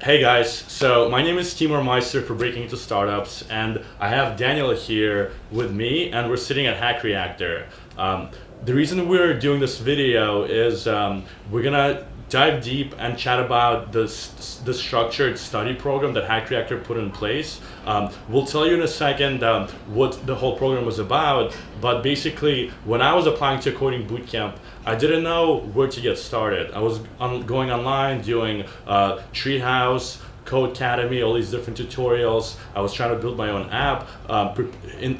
Hey guys, so my name is Timur for Breaking Into Startups, and I have Daniel here with me, and we're sitting at Hack Reactor. The reason we're doing this video is we're gonna dive deep and chat about the structured study program that Hack Reactor put in place. We'll tell you in a second what the whole program was about, but basically when I was applying to a coding bootcamp, I didn't know where to get started. I was going online, doing Treehouse, Codecademy, all these different tutorials. I was trying to build my own app,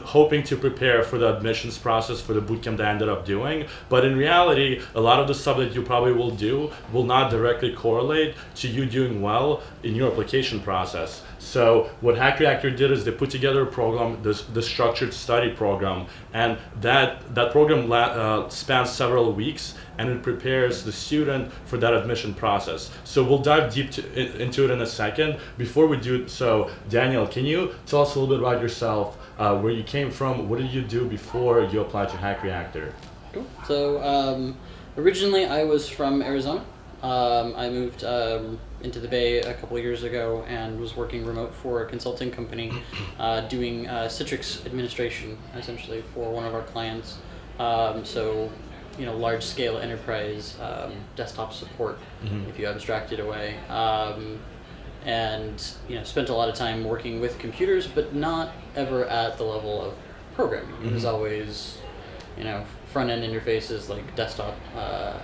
hoping to prepare for the admissions process for the bootcamp that I ended up doing. But in reality, a lot of the stuff that you probably will do will not directly correlate to you doing well in your application process. So what Hack Reactor did is they put together a program, the structured study program, and that program spans several weeks, and it prepares the student for that admission process. So we'll dive deep into it in a second. Before we do so, Daniel, can you tell us a little bit about yourself, where you came from, what did you do before you applied to Hack Reactor? Cool. So originally I was from Arizona. I moved into the Bay a couple of years ago and was working remote for a consulting company doing Citrix administration essentially for one of our clients. So, large scale enterprise desktop support, if you abstract it away. And spent a lot of time working with computers, but not ever at the level of programming. It was always, front-end interfaces like desktop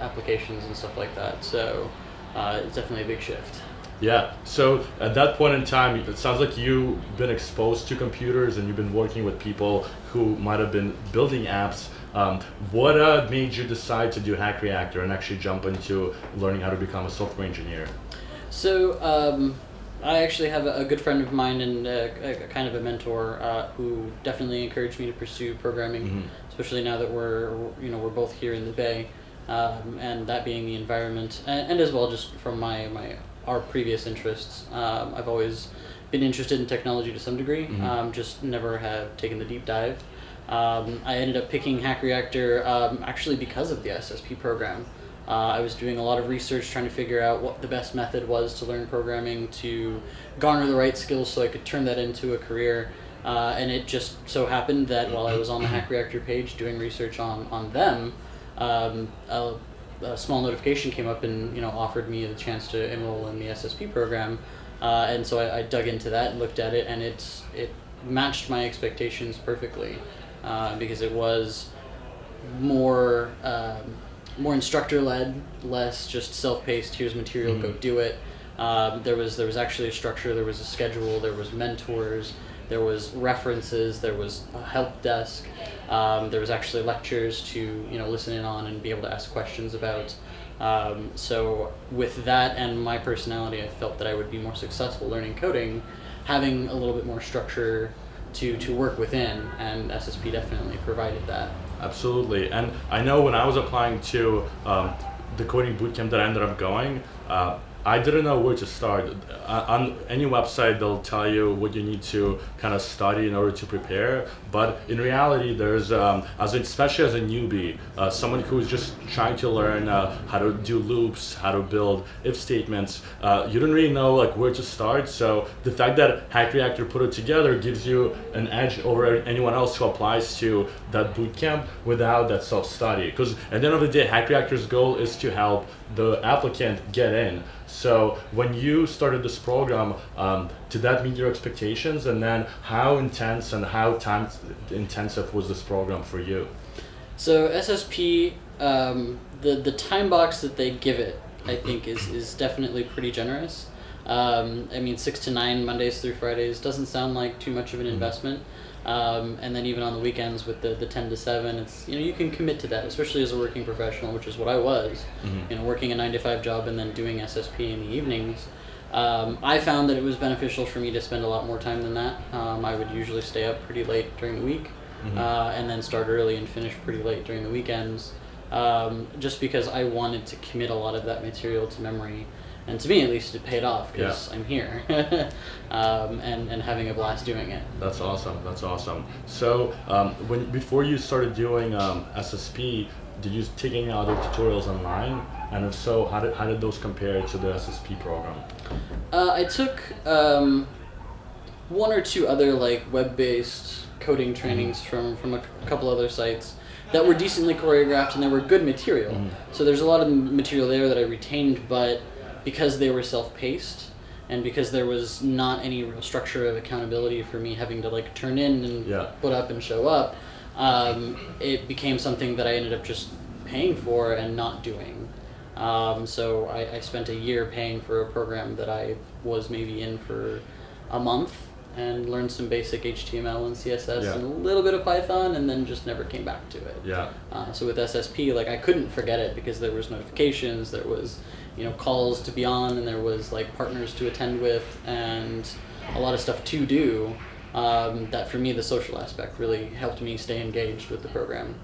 applications and stuff like that. So it's definitely a big shift. Yeah, so at that point in time, it sounds like you've been exposed to computers and you've been working with people who might have been building apps. What made you decide to do Hack Reactor and actually jump into learning how to become a software engineer? So I actually have a good friend of mine and a kind of a mentor who definitely encouraged me to pursue programming, especially now that we're both here in the Bay, and that being the environment, and as well just from our previous interests. I've always been interested in technology to some degree, just never have taken the deep dive. I ended up picking Hack Reactor actually because of the SSP program. I was doing a lot of research trying to figure out what the best method was to learn programming, to garner the right skills so I could turn that into a career. And it just so happened that while I was on the Hack Reactor page doing research on them, a small notification came up and offered me the chance to enroll in the SSP program. And so I dug into that and looked at it, and it matched my expectations perfectly, because it was more instructor-led, less just self-paced, here's material, go do it. There was actually a structure, there was a schedule, there was mentors, there was references, there was a help desk, there was actually lectures to listen in on and be able to ask questions about. So with that and my personality, I felt that I would be more successful learning coding, having a little bit more structure to work within, and SSP definitely provided that. Absolutely, and I know when I was applying to the coding bootcamp that I ended up going, I didn't know where to start. On any website, they'll tell you what you need to kind of study in order to prepare. But in reality, there's, especially as a newbie, someone who is just trying to learn how to do loops, how to build if statements, you don't really know where to start. So the fact that Hack Reactor put it together gives you an edge over anyone else who applies to that bootcamp without that self-study. Because at the end of the day, Hack Reactor's goal is to help the applicant get in. So when you started this program, did that meet your expectations? And then how intense and how time intensive was this program for you? So SSP, the time box that they give it, I think is definitely pretty generous. 6 to 9 Mondays through Fridays doesn't sound like too much of an investment. And then even on the weekends with the 10 to 7, it's you can commit to that, especially as a working professional, which is what I was. Working a 9-to-5 job and then doing SSP in the evenings. I found that it was beneficial for me to spend a lot more time than that. I would usually stay up pretty late during the week, and then start early and finish pretty late during the weekends, just because I wanted to commit a lot of that material to memory. And to me, at least, it paid off because I'm here and having a blast doing it. That's awesome. That's awesome. So before you started doing SSP, did you take any other tutorials online? And if so, how did those compare to the SSP program? I took one or two other like web-based coding trainings from a couple other sites that were decently choreographed, and they were good material. So there's a lot of material there that I retained, but because they were self-paced and because there was not any real structure of accountability for me having to like turn in and put up and show up, it became something that I ended up just paying for and not doing. So I spent a year paying for a program that I was maybe in for a month and learned some basic HTML and CSS and a little bit of Python, and then just never came back to it. So with SSP, like I couldn't forget it because there was notifications, there was calls to be on, and there was like partners to attend with, and a lot of stuff to do. That for me, the social aspect really helped me stay engaged with the program.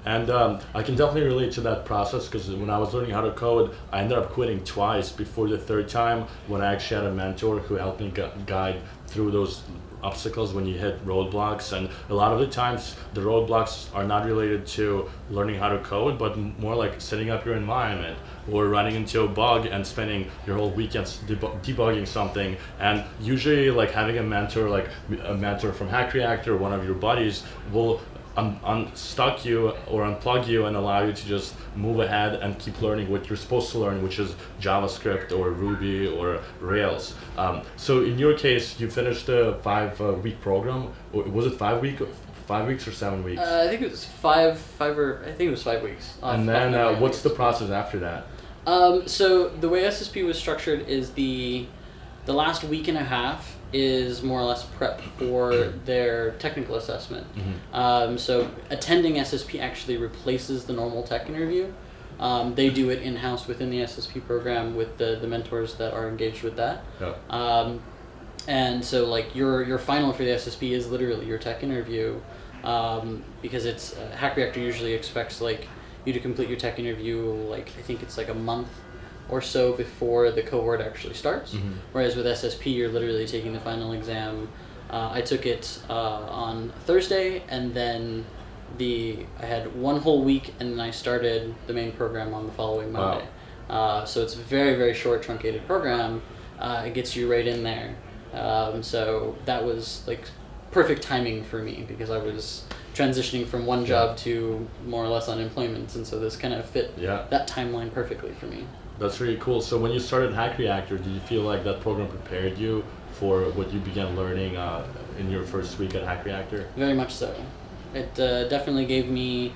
And I can definitely relate to that process, because when I was learning how to code, I ended up quitting twice before the third time, when I actually had a mentor who helped me guide through those obstacles when you hit roadblocks. And a lot of the times the roadblocks are not related to learning how to code, but more like setting up your environment or running into a bug and spending your whole weekends debugging something. And usually like having a mentor from Hack Reactor, one of your buddies, will unstuck you or unplug you and allow you to just move ahead and keep learning what you're supposed to learn, which is JavaScript or Ruby or Rails. So in your case, you finished a 5-week program. Was it 5 weeks or 7 weeks? I think it was I think it was 5 weeks. And then what's the process after that? So the way SSP was structured is the last week and a half is more or less prep for their technical assessment. So attending SSP actually replaces the normal tech interview. They do it in-house within the SSP program with the mentors that are engaged with that. And so like your final for the SSP is literally your tech interview, because it's Hack Reactor usually expects like you to complete your tech interview, like I think it's like a month or so before the cohort actually starts. Whereas with SSP, you're literally taking the final exam. I took it on Thursday, and then I had one whole week, and then I started the main program on the following Monday. So it's a very, very short, truncated program. It gets you right in there. So that was like perfect timing for me, because I was transitioning from one job to more or less unemployment, and so this kind of fit that timeline perfectly for me. That's really cool. So when you started Hack Reactor, did you feel like that program prepared you for what you began learning in your first week at Hack Reactor? Very much so. It definitely gave me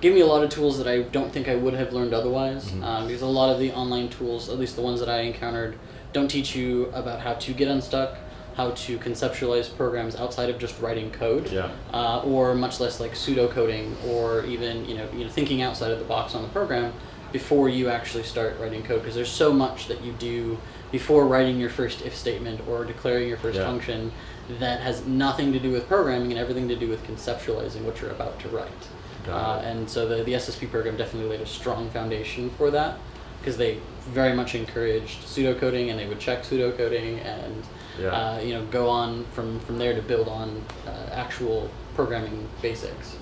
a lot of tools that I don't think I would have learned otherwise, because a lot of the online tools, at least the ones that I encountered, don't teach you about how to get unstuck, how to conceptualize programs outside of just writing code, or much less like pseudocoding, or even thinking outside of the box on the program before you actually start writing code, because there's so much that you do before writing your first if statement or declaring your first function that has nothing to do with programming and everything to do with conceptualizing what you're about to write. And so the SSP program definitely laid a strong foundation for that, because they very much encouraged pseudocoding, and they would check pseudocoding and go on from there to build on actual programming basics.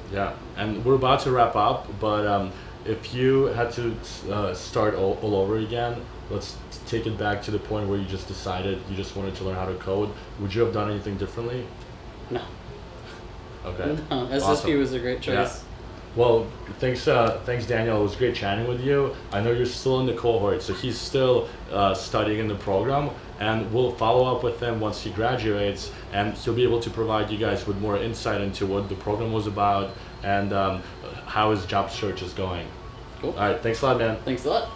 And we're about to wrap up, but if you had to start all over again, let's take it back to the point where you just decided you just wanted to learn how to code. Would you have done anything differently? No. Okay. No, SSP awesome. was a great choice. Well, thanks Daniel. It was great chatting with you. I know you're still in the cohort, so he's still studying in the program, and we'll follow up with him once he graduates, and he'll be able to provide you guys with more insight into what the program was about and how his job search is going. Cool. All right, thanks a lot, man. Thanks a lot.